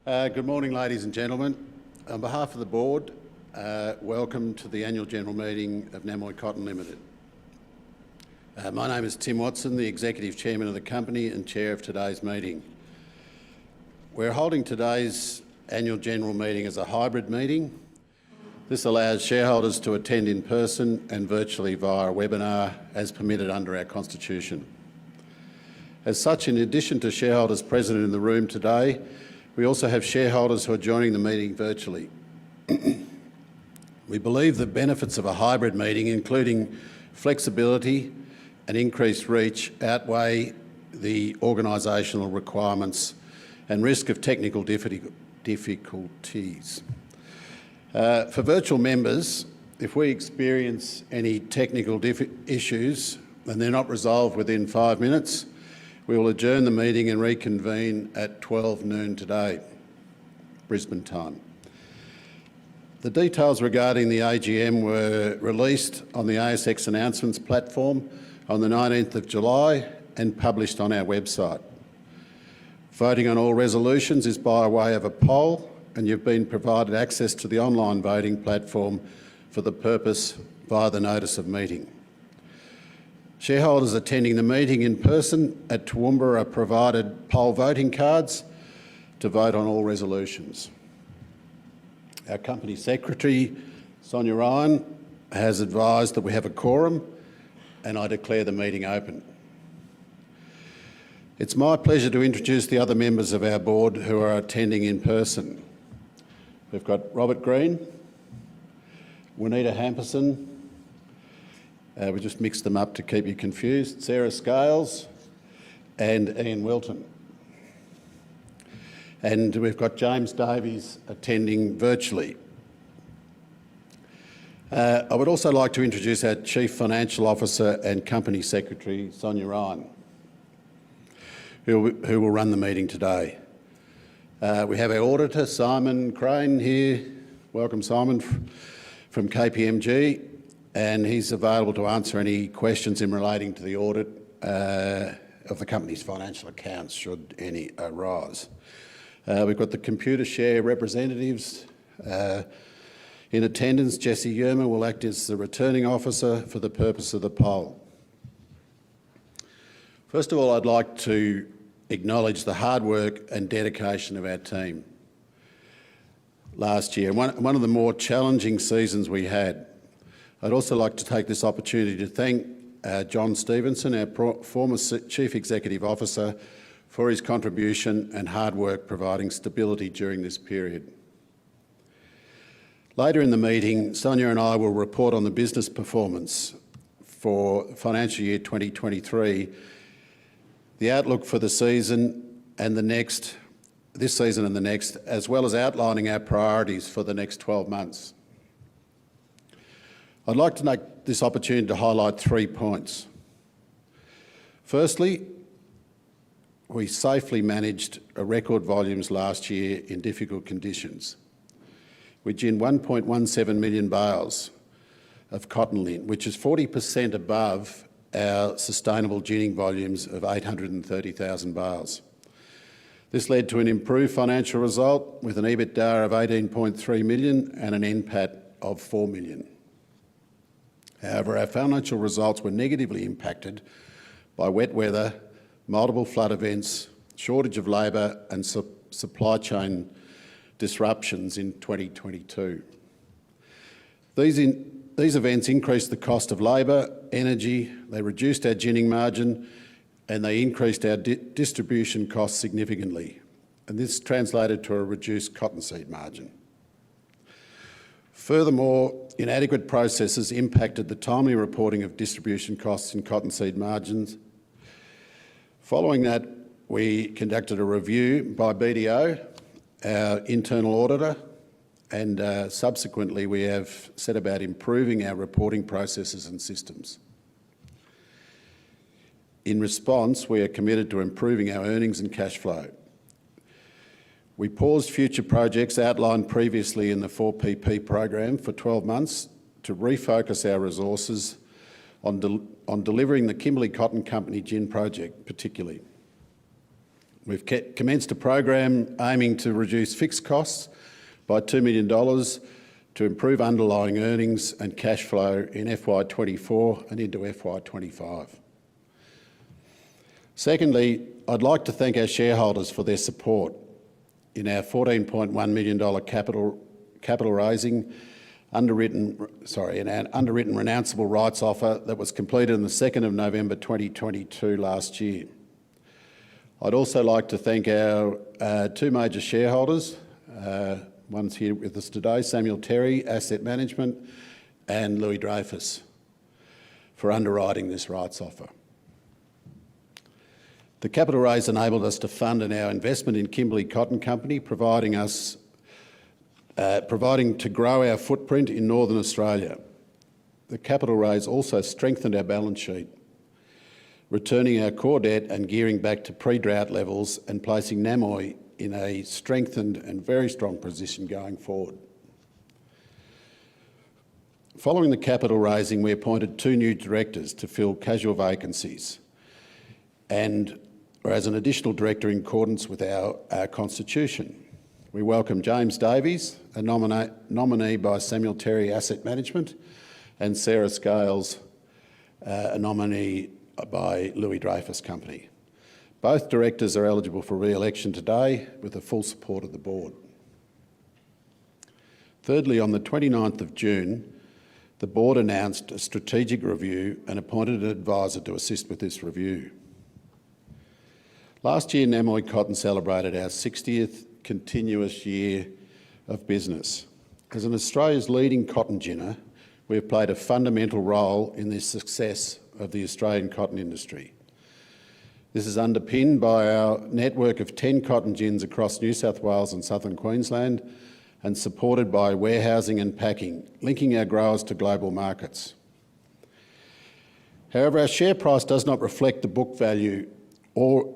Good morning, ladies and gentlemen. On behalf of the board, welcome to the annual general meeting of Namoi Cotton Limited. My name is Tim Watson, the Executive Chairman of the company and Chair of today's meeting. We're holding today's annual general meeting as a hybrid meeting. This allows shareholders to attend in person and virtually via a webinar as permitted under our Constitution. As such, in addition to shareholders present in the room today, we also have shareholders who are joining the meeting virtually. We believe the benefits of a hybrid meeting, including flexibility and increased reach, outweigh the organisational requirements and risk of technical difficulties. For virtual members, if we experience any technical issues and they're not resolved within 5 minutes, we will adjourn the meeting and reconvene at 12 noon today, Brisbane time. The details regarding the AGM were released on the ASX announcements platform on the 19th of July and published on our website. Voting on all resolutions is by way of a poll, and you've been provided access to the online voting platform for the purpose via the notice of meeting. Shareholders attending the meeting in person at Toowoomba are provided poll voting cards to vote on all resolutions. Our Company Secretary, Sonia Ryan, has advised that we have a quorum, and I declare the meeting open. It's my pleasure to introduce the other members of our board who are attending in person. We've got Robert Green, Juanita Hamperson, we just mixed them up to keep you confused, Sarah Scales and Ian Wilton. And we've got James Davies attending virtually. I would also like to introduce our Chief Financial Officer and Company Secretary, Sonia Ryan, who will run the meeting today. We have our auditor, Simon Crane, here. Welcome, Simon, from KPMG. And he's available to answer any questions in relating to the audit of the company's financial accounts, should any arise. We've got the Computershare representatives in attendance. Jessie Yerma will act as the returning officer for the purpose of the poll. First of all, I'd like to acknowledge the hard work and dedication of our team last year, one of the more challenging seasons we had. I'd also like to take this opportunity to thank John Stevenson, our former Chief Executive Officer, for his contribution and hard work providing stability during this period. Later in the meeting, Sonia and I will report on the business performance for financial year 2023, the outlook for the season and this season and the next, as well as outlining our priorities for the next 12 months. I'd like to take this opportunity to highlight 3 points. Firstly, we safely managed record volumes last year in difficult conditions. We ginned 1.17 million bales of cotton lint, which is 40% above our sustainable ginning volumes of 830,000 bales. This led to an improved financial result with an EBITDA of 18.3 million and an NPAT of 4 million. However, our financial results were negatively impacted by wet weather, multiple flood events, shortage of labour and supply chain disruptions in 2022. These events increased the cost of labour, energy, they reduced our ginning margin and they increased our distribution costs significantly. And this translated to a reduced cottonseed margin. Furthermore, inadequate processes impacted the timely reporting of distribution costs and cottonseed margins. Following that, we conducted a review by BDO, our internal auditor, and subsequently we have set about improving our reporting processes and systems. In response, we are committed to improving our earnings and cash flow. We paused future projects outlined previously in the 4PP program for 12 months to refocus our resources on delivering the Kimberley Cotton Company gin project particularly. We've commenced a program aiming to reduce fixed costs by $2 million to improve underlying earnings and cash flow in FY24 and into FY25. Secondly, I'd like to thank our shareholders for their support in our $14.1 million capital raising, an underwritten renounceable rights offer that was completed on the 2nd of November 2022 last year. I'd also like to thank our two major shareholders, one's here with us today, Samuel Terry, Asset Management, and Louis Dreyfus, for underwriting this rights offer. The capital raise enabled us to fund our investment in Kimberley Cotton Company, providing to grow our footprint in Northern Australia. The capital raise also strengthened our balance sheet, returning our core debt and gearing back to pre-drought levels and placing Namoi in a strengthened and very strong position going forward. Following the capital raising, we appointed 2 new directors to fill casual vacancies and as an additional director in accordance with our constitution. We welcome James Davies, a nominee by Samuel Terry Asset Management, and Sarah Scales, a nominee by Louis Dreyfus Company. Both directors are eligible for re-election today with the full support of the board. Thirdly, on the 29th of June, the board announced a strategic review and appointed an advisor to assist with this review. Last year, Namoi Cotton celebrated our 60th continuous year of business. As an Australia's leading cotton ginner, we have played a fundamental role in the success of the Australian cotton industry. This is underpinned by our network of 10 cotton gins across New South Wales and southern Queensland and supported by warehousing and packing, linking our growers to global markets. However, our share price does not reflect the book value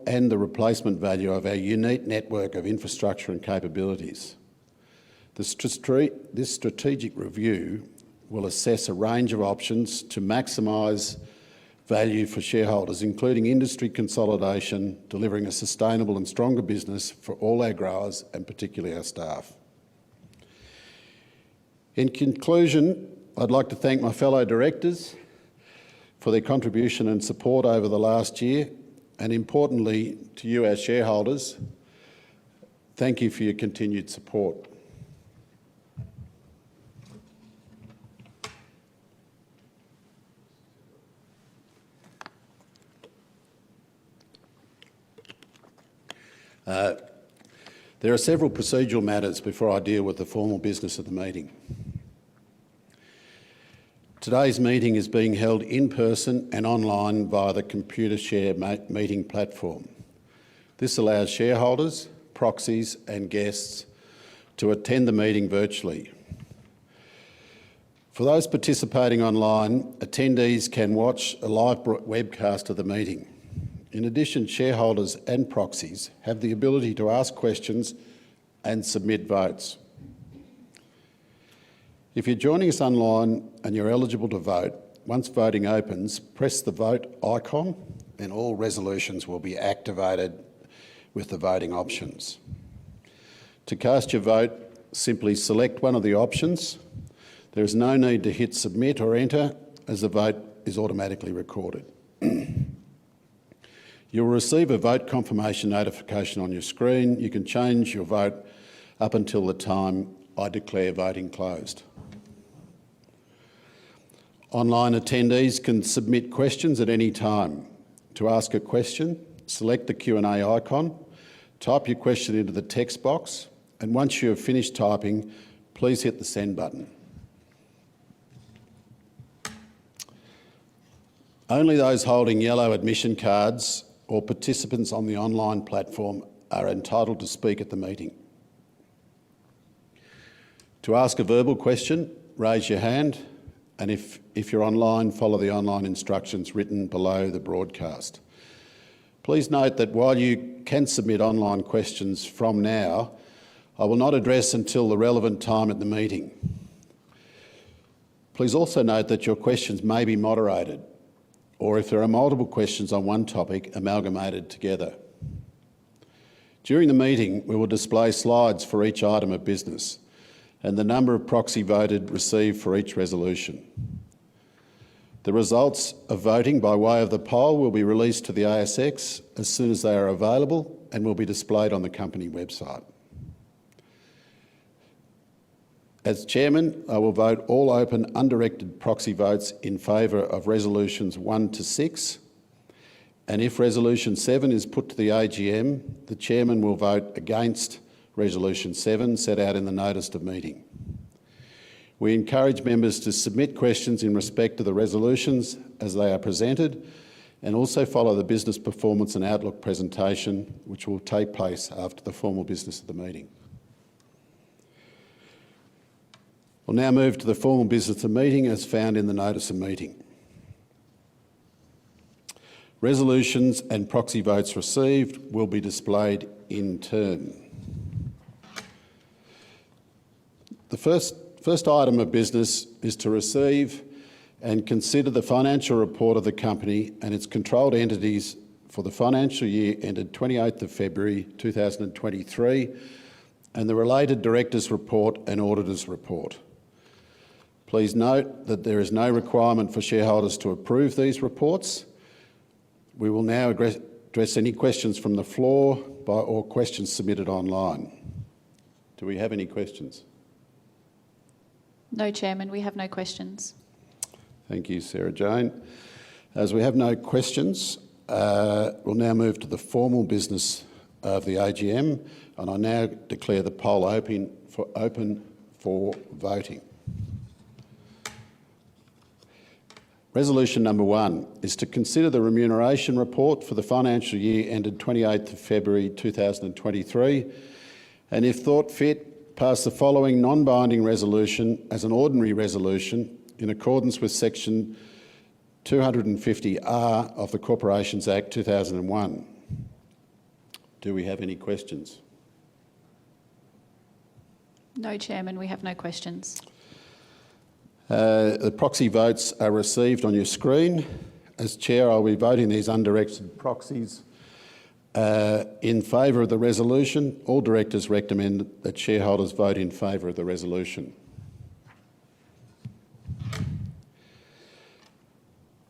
and the replacement value of our unique network of infrastructure and capabilities. This strategic review will assess a range of options to maximise value for shareholders, including industry consolidation, delivering a sustainable and stronger business for all our growers and particularly our staff. In conclusion, I'd like to thank my fellow directors for their contribution and support over the last year, and importantly to you, our shareholders, thank you for your continued support. There are several procedural matters before I deal with the formal business of the meeting. Today's meeting is being held in person and online via the Computershare meeting platform. This allows shareholders, proxies and guests to attend the meeting virtually. For those participating online, attendees can watch a live webcast of the meeting. In addition, shareholders and proxies have the ability to ask questions and submit votes. If you're joining us online and you're eligible to vote, once voting opens, press the vote icon and all resolutions will be activated with the voting options. To cast your vote, simply select one of the options. There is no need to hit submit or enter as the vote is automatically recorded. You'll receive a vote confirmation notification on your screen. You can change your vote up until the time I declare voting closed. Online attendees can submit questions at any time. To ask a question, select the Q&A icon, type your question into the text box, and once you have finished typing, please hit the send button. Only those holding yellow admission cards or participants on the online platform are entitled to speak at the meeting. To ask a verbal question, raise your hand, and if you're online, follow the online instructions written below the broadcast. Please note that while you can submit online questions from now, I will not address until the relevant time at the meeting. Please also note that your questions may be moderated, or if there are multiple questions on one topic, amalgamated together. During the meeting, we will display slides for each item of business and the number of proxy voted received for each resolution. The results of voting by way of the poll will be released to the ASX as soon as they are available and will be displayed on the company website. As Chairman, I will vote all open undirected proxy votes in favour of resolutions 1 to 6, and if resolution 7 is put to the AGM, the Chairman will vote against resolution 7 set out in the notice of meeting. We encourage members to submit questions in respect to the resolutions as they are presented, and also follow the business performance and outlook presentation, which will take place after the formal business of the meeting. We'll now move to the formal business of the meeting as found in the notice of meeting. Resolutions and proxy votes received will be displayed in turn. The first item of business is to receive and consider the financial report of the company and its controlled entities for the financial year ended 28th of February 2023 and the related directors' report and auditors' report. Please note that there is no requirement for shareholders to approve these reports. We will now address any questions from the floor or questions submitted online. Do we have any questions? No, Chairman, we have no questions. Thank you, Sarah Jane. As we have no questions, we'll now move to the formal business of the AGM, and I now declare the poll open for voting. Resolution number 1 is to consider the remuneration report for the financial year ended 28th of February 2023, and if thought fit, pass the following non-binding resolution as an ordinary resolution in accordance with section 250R of the Corporations Act 2001. Do we have any questions? No, Chairman, we have no questions. The proxy votes are received on your screen. As Chair, I'll be voting these undirected proxies in favour of the resolution. All directors recommend that shareholders vote in favour of the resolution.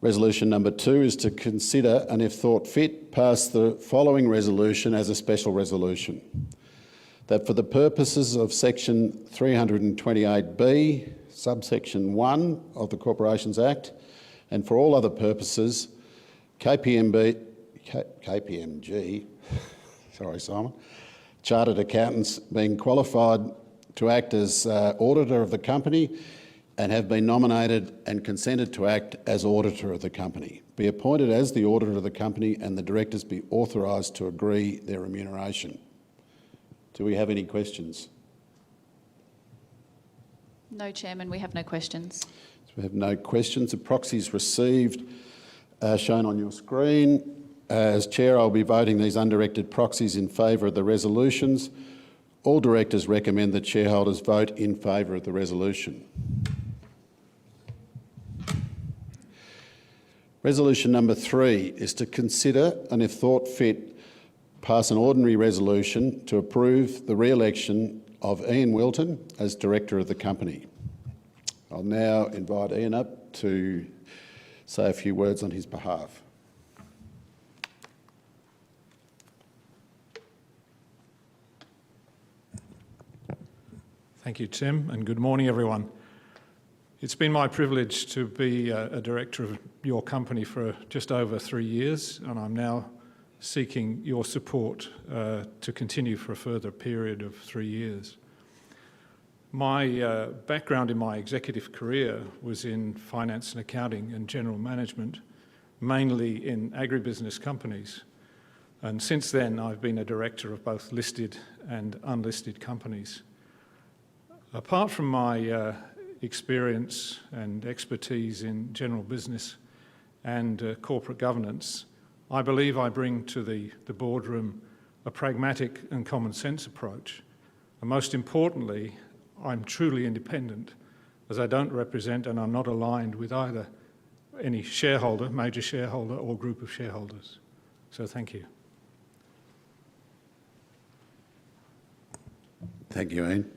Resolution number 2 is to consider and, if thought fit, pass the following resolution as a special resolution. That for the purposes of section 328B, subsection 1 of the Corporations Act, and for all other purposes, KPMG, sorry Simon, chartered accountants being qualified to act as auditor of the company and have been nominated and consented to act as auditor of the company, be appointed as the auditor of the company, and the directors be authorised to agree their remuneration. Do we have any questions? No, Chairman, we have no questions. So we have no questions. The proxies received are shown on your screen. As Chair, I'll be voting these undirected proxies in favour of the resolutions. All directors recommend that shareholders vote in favour of the resolution. Resolution number 3 is to consider and, if thought fit, pass an ordinary resolution to approve the re-election of Ian Wilton as Director of the company. I'll now invite Ian up to say a few words on his behalf. Thank you, Tim, and good morning, everyone. It's been my privilege to be a director of your company for just over 3 years, and I'm now seeking your support to continue for a further period of 3 years. My background in my executive career was in finance and accounting and general management, mainly in agribusiness companies. And since then, I've been a director of both listed and unlisted companies. Apart from my experience and expertise in general business and corporate governance, I believe I bring to the boardroom a pragmatic and common sense approach. And most importantly, I'm truly independent, as I don't represent and I'm not aligned with either any shareholder, major shareholder or group of shareholders. So thank you. Thank you, Ian.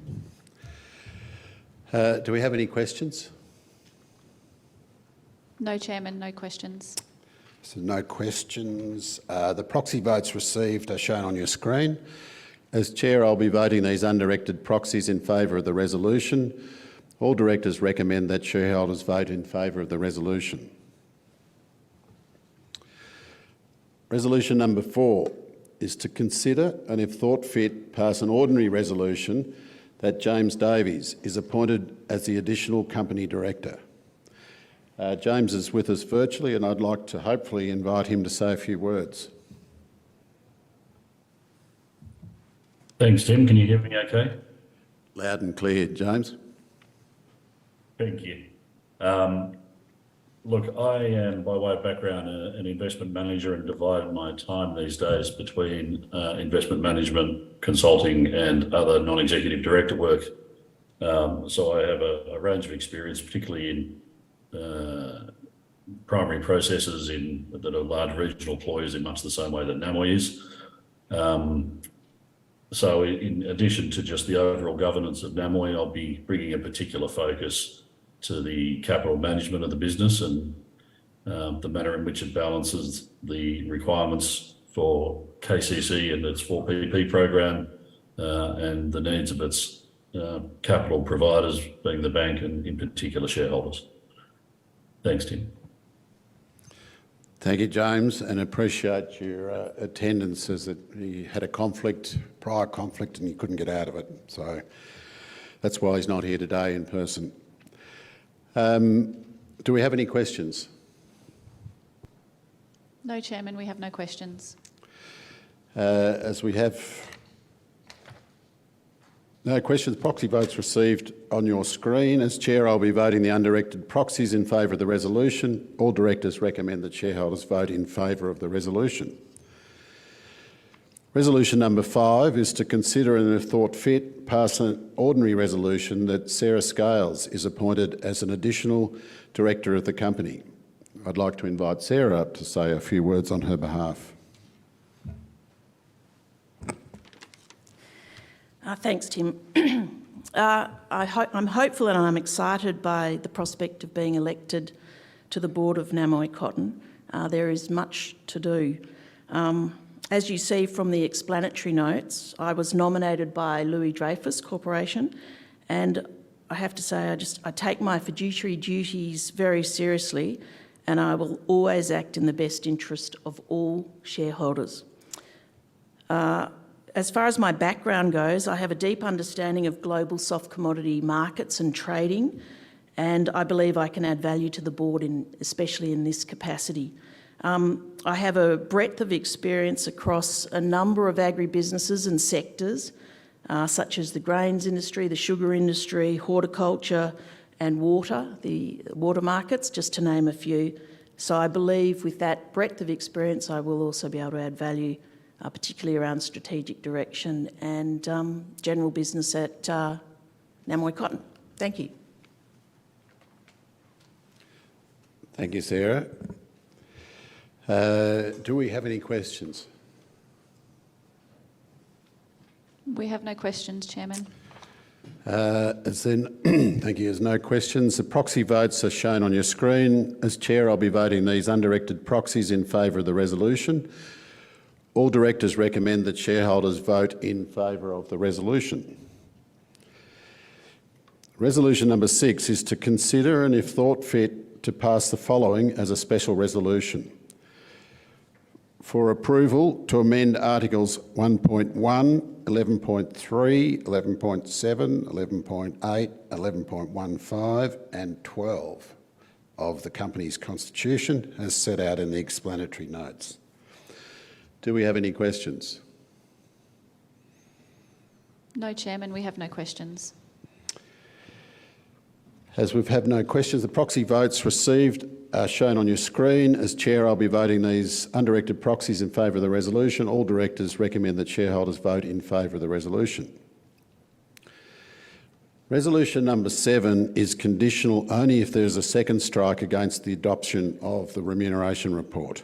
Do we have any questions? No, Chairman, no questions. So no questions. The proxy votes received are shown on your screen. As Chair, I'll be voting these undirected proxies in favour of the resolution. All directors recommend that shareholders vote in favour of the resolution. Resolution number 4 is to consider and, if thought fit, pass an ordinary resolution that James Davies is appointed as the additional company director. James is with us virtually and I'd like to hopefully invite him to say a few words. Thanks, Tim. Can you hear me okay? Loud and clear, James. Thank you. Look, I am, by way of background, an investment manager and divide my time these days between investment management, consulting and other non-executive director work. So I have a range of experience, particularly in primary processes that are large regional employers in much the same way that Namoi is. So in addition to just the overall governance of Namoi, I'll be bringing a particular focus to the capital management of the business and the manner in which it balances the requirements for KCC and its 4PP program and the needs of its capital providers, being the bank and in particular shareholders. Thanks, Tim. Thank you, James, and appreciate your attendance, as he had a prior conflict, and he couldn't get out of it. So that's why he's not here today in person. Do we have any questions? No, Chairman, we have no questions. As we have no questions, proxy votes received on your screen. As Chair, I'll be voting the undirected proxies in favour of the resolution. All directors recommend that shareholders vote in favour of the resolution. Resolution number 5 is to consider and, if thought fit, pass an ordinary resolution that Sarah Scales is appointed as an additional director of the company. I'd like to invite Sarah up to say a few words on her behalf. Thanks, Tim. I'm hopeful and I'm excited by the prospect of being elected to the board of Namoi Cotton. There is much to do. As you see from the explanatory notes, I was nominated by Louis Dreyfus Corporation, and I have to say I take my fiduciary duties very seriously, and I will always act in the best interest of all shareholders. As far as my background goes, I have a deep understanding of global soft commodity markets and trading, and I believe I can add value to the board, especially in this capacity. I have a breadth of experience across a number of agribusinesses and sectors, such as the grains industry, the sugar industry, horticulture and water, the water markets, just to name a few. So I believe with that breadth of experience, I will also be able to add value, particularly around strategic direction and general business at Namoi Cotton. Thank you. Thank you, Sarah. Do we have any questions? We have no questions, Chairman. Thank you. As no questions, the proxy votes are shown on your screen. As Chair, I'll be voting these undirected proxies in favour of the resolution. All directors recommend that shareholders vote in favour of the resolution. Resolution number 6 is to consider and, if thought fit, to pass the following as a special resolution. For approval to amend Articles 1.1, 11.3, 11.7, 11.8, 11.15 and 12 of the company's constitution as set out in the explanatory notes. Do we have any questions? No, Chairman, we have no questions. As we've had no questions, the proxy votes received are shown on your screen. As Chair, I'll be voting these undirected proxies in favour of the resolution. All directors recommend that shareholders vote in favour of the resolution. Resolution number 7 is conditional only if there is a second strike against the adoption of the remuneration report.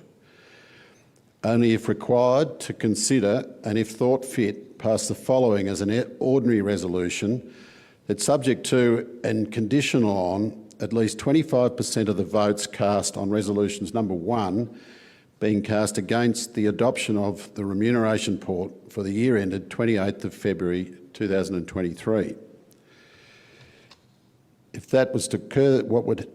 only if required, to consider and, if thought fit, pass the following as an ordinary resolution that, subject to and conditional on at least 25% of the votes cast on resolutions number 1 being cast against the adoption of the remuneration report for the year ended 28th of February 2023. If that was to occur, what would...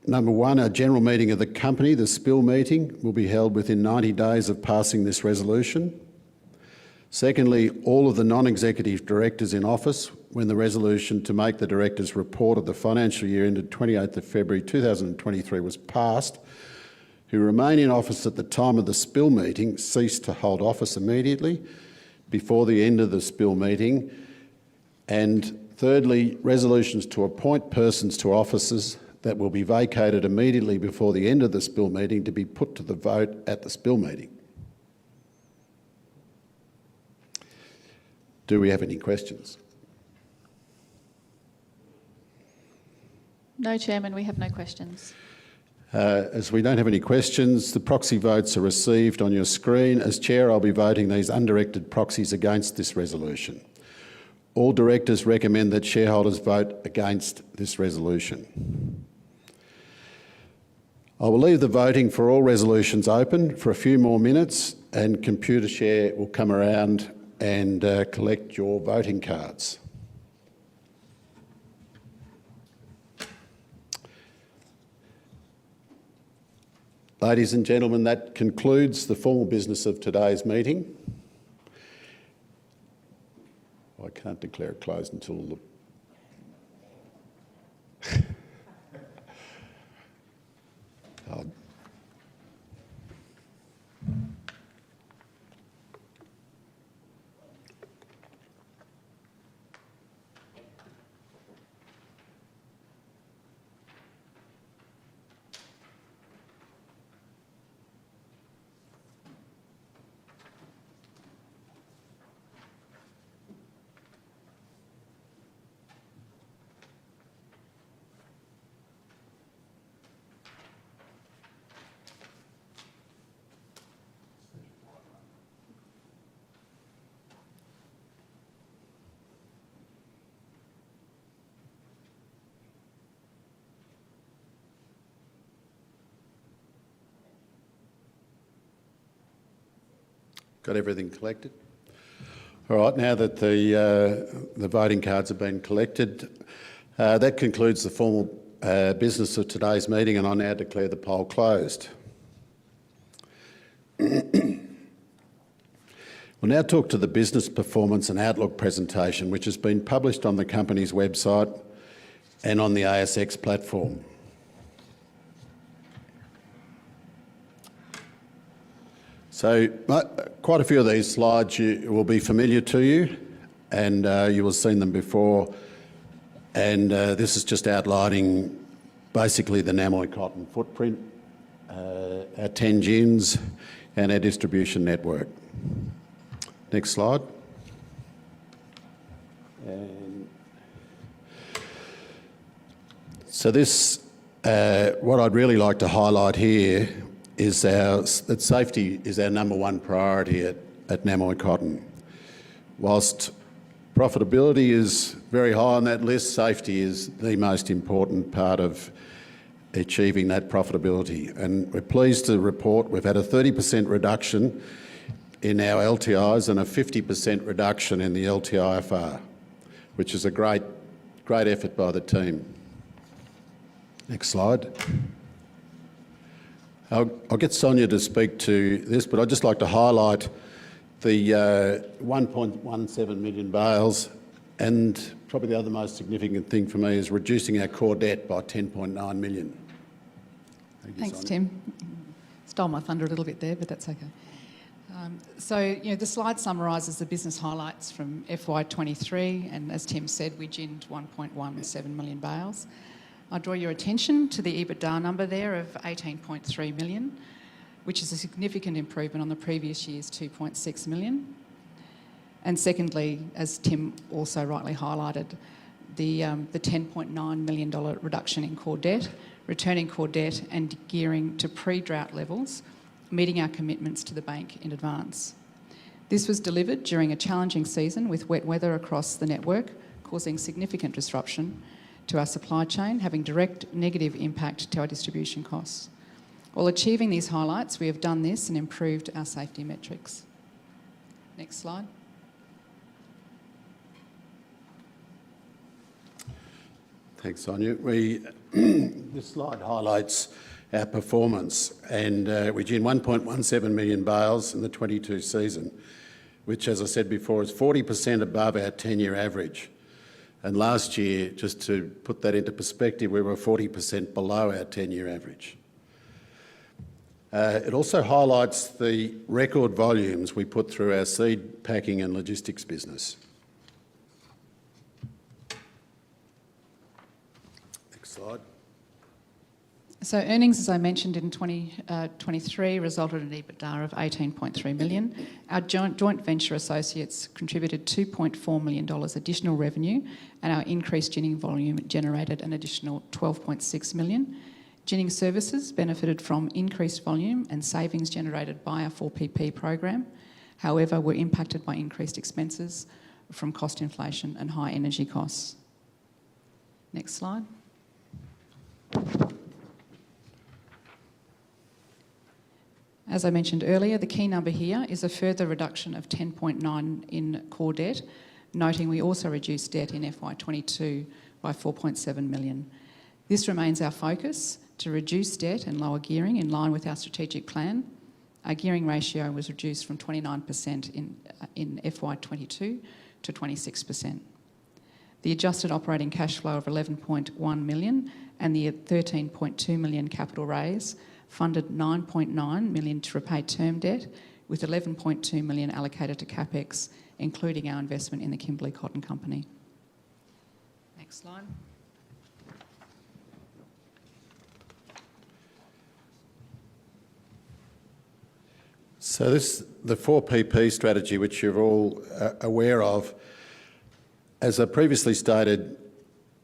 Number 1, a general meeting of the company, the spill meeting, will be held within 90 days of passing this resolution. Secondly, all of the non-executive directors in office when the resolution to make the directors' report of the financial year ended 28th of February 2023 was passed, who remain in office at the time of the spill meeting, cease to hold office immediately before the end of the spill meeting. And thirdly, resolutions to appoint persons to offices that will be vacated immediately before the end of the spill meeting to be put to the vote at the spill meeting. Do we have any questions? No, Chairman, we have no questions. As we don't have any questions, the proxy votes are received on your screen. As Chair, I'll be voting these undirected proxies against this resolution. All directors recommend that shareholders vote against this resolution. I will leave the voting for all resolutions open for a few more minutes, and Computershare will come around and collect your voting cards. Ladies and gentlemen, that concludes the formal business of today's meeting. I can't declare it closed until the... Got everything collected? All right, now that the voting cards have been collected, that concludes the formal business of today's meeting, and I now declare the poll closed. We'll now talk to the business performance and outlook presentation, which has been published on the company's website and on the ASX platform. So quite a few of these slides will be familiar to you, and you will have seen them before. And this is just outlining basically the Namoi Cotton footprint, our 10 gins and our distribution network. Next slide. And so this, what I'd really like to highlight here is that safety is our number one priority at Namoi Cotton. Whilst profitability is very high on that list, safety is the most important part of achieving that profitability. And we're pleased to report we've had a 30% reduction in our LTIs and a 50% reduction in the LTIFR, which is a great effort by the team. Next slide. I'll get Sonia to speak to this, but I'd just like to highlight the 1.17 million bales, and probably the other most significant thing for me is reducing our core debt by 10.9 million. Thanks, Tim. Stole my thunder a little bit there, but that's okay. The slide summarises the business highlights from FY23, and as Tim said, we ginned 1.17 million bales. I draw your attention to the EBITDA number there of 18.3 million, which is a significant improvement on the previous year's 2.6 million. And secondly, as Tim also rightly highlighted, the $10.9 million reduction in core debt, returning core debt and gearing to pre-drought levels meeting our commitments to the bank in advance. This was delivered during a challenging season with wet weather across the network, causing significant disruption to our supply chain, having direct negative impact to our distribution costs. While achieving these highlights, we have done this and improved our safety metrics. Next slide. Thanks, Sonia. This slide highlights our performance, and we ginned 1.17 million bales in the 22 season, which, as I said before, is 40% above our 10-year average. And last year, just to put that into perspective, we were 40% below our 10-year average. It also highlights the record volumes we put through our seed packing and logistics business. Next slide. So earnings, as I mentioned, in 2023 resulted in EBITDA of $18.3 million. Our joint venture associates contributed $2.4 million additional revenue, and our increased ginning volume generated an additional $12.6 million. Ginning services benefited from increased volume and savings generated by our 4PP program. However, were impacted by increased expenses from cost inflation and high energy costs. Next slide. As I mentioned earlier, the key number here is a further reduction of 10.9 in core debt, noting we also reduced debt in FY22 by 4.7 million. This remains our focus, to reduce debt and lower gearing in line with our strategic plan. Our gearing ratio was reduced from 29% in FY22 to 26%. The adjusted operating cash flow of 11.1 million and the 13.2 million capital raise funded 9.9 million to repay term debt, with 11.2 million allocated to CapEx, including our investment in the Namoi Cotton Company. Next slide. So the 4PP strategy, which you're all aware of, as I previously stated,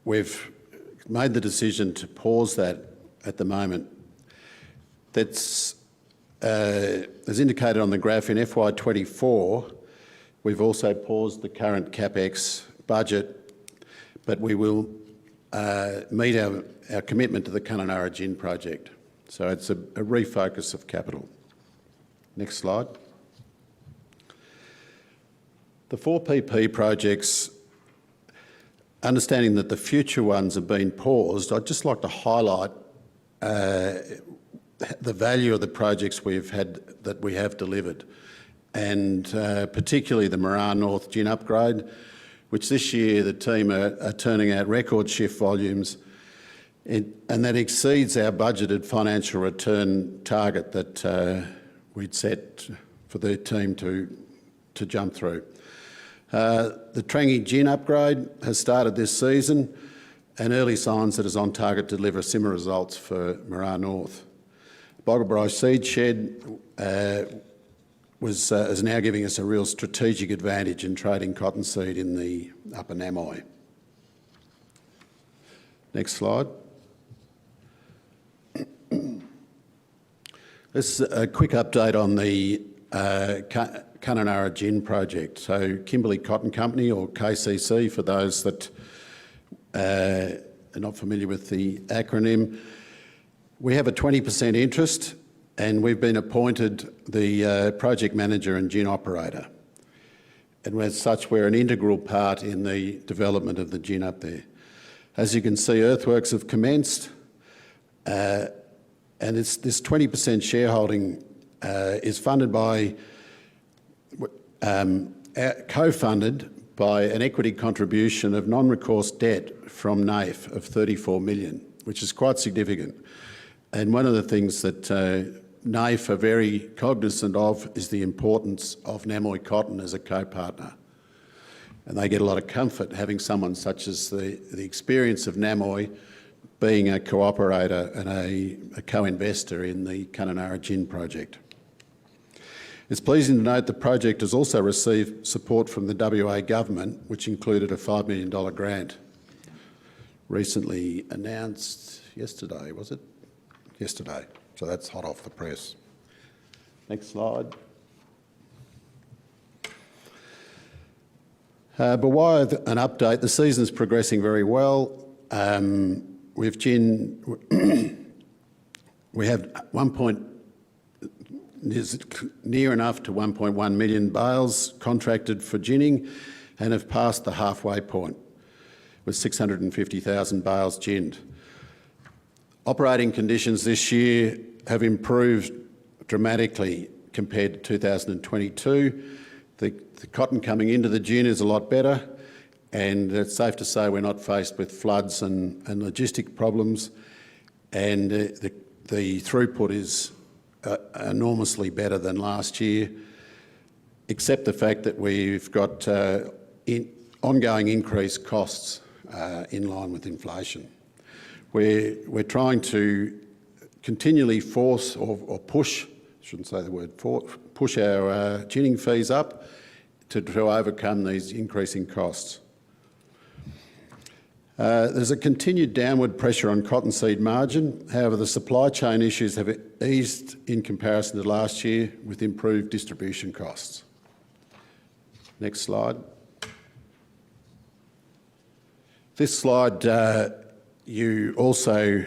we've made the decision to pause that at the moment. That's, as indicated on the graph, in FY24, we've also paused the current CapEx budget, but we will meet our commitment to the Kununurra Gin project. So it's a refocus of capital. Next slide. The 4PP projects, understanding that the future ones have been paused, I'd just like to highlight the value of the projects we have delivered, and particularly the Moran North gin upgrade, which this year the team are turning out record shift volumes, and that exceeds our budgeted financial return target that we'd set for the team to jump through. The Trangie gin upgrade has started this season, and early signs that it's on target to deliver similar results for Moran North. Bogglebri seed shed is now giving us a real strategic advantage in trading cottonseed in the Upper Namoi. Next slide. This is a quick update on the Kununurra Gin project. So Namoi Cotton Company, or KCC for those that are not familiar with the acronym. We have a 20% interest, and we've been appointed the project manager and gin operator. And as such, we're an integral part in the development of the gin up there. As you can see, earthworks have commenced, and this 20% shareholding is funded by, co-funded by an equity contribution of non-recourse debt from NAIF of 34 million, which is quite significant. And one of the things that NAIF are very cognizant of is the importance of Namoi Cotton as a co-partner. And they get a lot of comfort having someone such as the experience of Namoi being a cooperator and a co-investor in the Kununurra Gin project. It's pleasing to note the project has also received support from the WA government, which included a $5 million grant. Recently announced yesterday, was it? Yesterday, so that's hot off the press. Next slide. But why an update? The season's progressing very well. With gin, we have is near enough to 1.1 million bales contracted for ginning and have passed the halfway point with 650,000 bales ginned. Operating conditions this year have improved dramatically compared to 2022. The cotton coming into the gin is a lot better, and it's safe to say we're not faced with floods and logistic problems, and the throughput is enormously better than last year, except the fact that we've got ongoing increased costs in line with inflation. We're trying to continually force or push, shouldn't say the word push our ginning fees up to overcome these increasing costs. There's a continued downward pressure on cottonseed margin. However, the supply chain issues have eased in comparison to last year with improved distribution costs. Next slide. This slide you also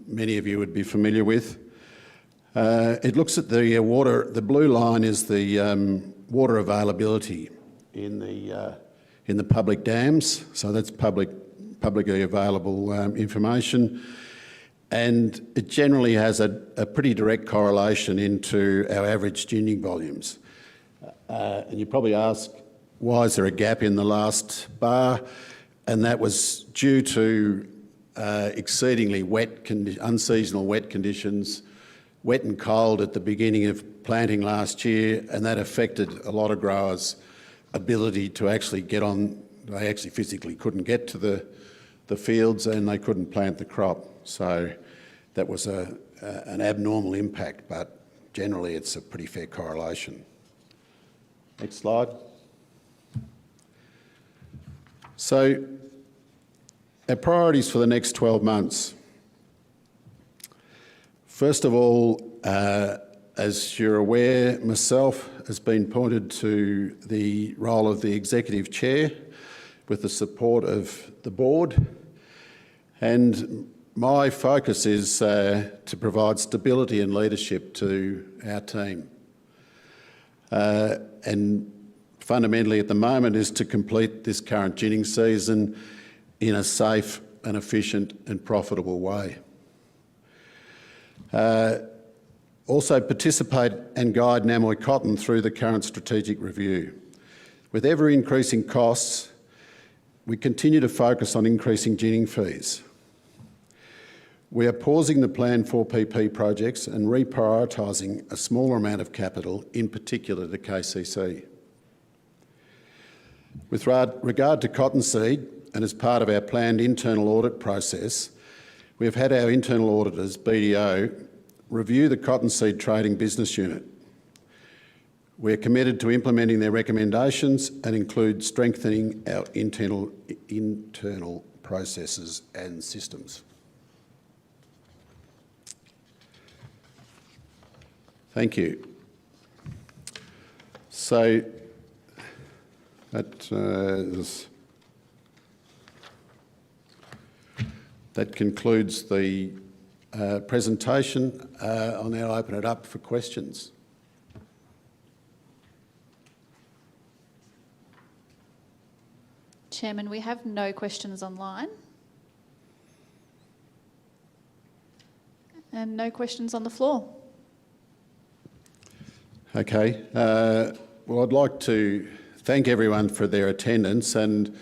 many of you would be familiar with. It looks at the water. The blue line is the water availability in the public dams. So that's publicly available information, and it generally has a pretty direct correlation into our average ginning volumes. And you probably ask, why is there a gap in the last bar? And that was due to exceedingly wet, unseasonal wet conditions, wet and cold at the beginning of planting last year, and that affected a lot of growers' ability to actually get on. They actually physically couldn't get to the fields, and they couldn't plant the crop. So that was an abnormal impact, but generally it's a pretty fair correlation. Next slide. So our priorities for the next 12 months. First of all, as you're aware, myself has been appointed to the role of the Executive Chair with the support of the Board, and my focus is to provide stability and leadership to our team. And fundamentally at the moment is to complete this current ginning season in a safe and efficient and profitable way. Also participate and guide Namoi Cotton through the current strategic review. With ever increasing costs, we continue to focus on increasing ginning fees. We are pausing the planned 4PP projects and reprioritising a smaller amount of capital, in particular to KCC. With regard to cottonseed, and as part of our planned internal audit process, we have had our internal auditors, BDO, review the cottonseed trading business unit. We are committed to implementing their recommendations and include strengthening our internal processes and systems. Thank you. So that concludes the presentation. I'll now open it up for questions. Chairman, we have no questions online. And no questions on the floor. Okay. Well, I'd like to thank everyone for their attendance and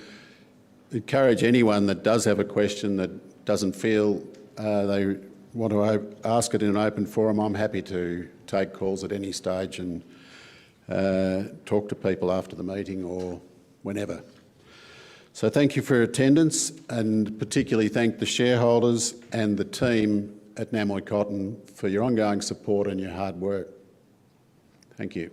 encourage anyone that does have a question that doesn't feel they want to ask it in an open forum. I'm happy to take calls at any stage and talk to people after the meeting or whenever. So thank you for your attendance, and particularly thank the shareholders and the team at Namoi Cotton for your ongoing support and your hard work. Thank you.